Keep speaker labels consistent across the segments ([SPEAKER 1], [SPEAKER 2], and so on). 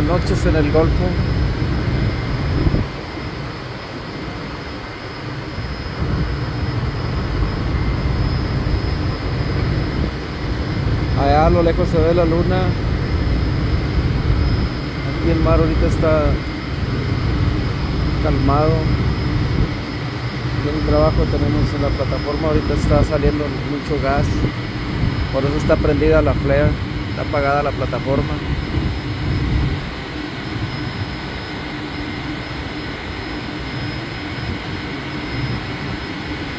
[SPEAKER 1] Noches en el Golfo. Allá a lo lejos se ve la luna. Aquí el mar ahorita está calmado. Aquí en el trabajo tenemos en la plataforma, ahorita está saliendo mucho gas. Por eso está prendida la flare, está apagada la plataforma.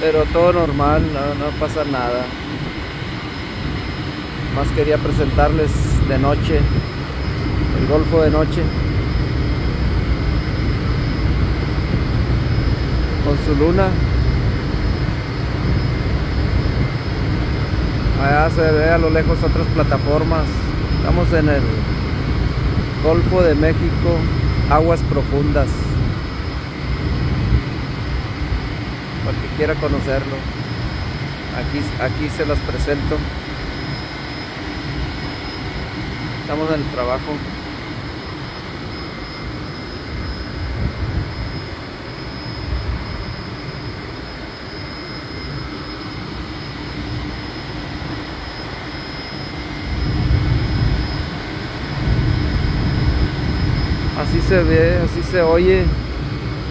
[SPEAKER 1] Pero todo normal, no pasa nada. Más quería presentarles de noche, el Golfo de noche, con su luna. Allá se ve a lo lejos otras plataformas. Estamos en el Golfo de México, aguas profundas. Para el que quiera conocerlo, aquí se las presento. Estamos en el trabajo. Así se ve, así se oye.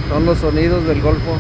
[SPEAKER 1] Son los sonidos del Golfo.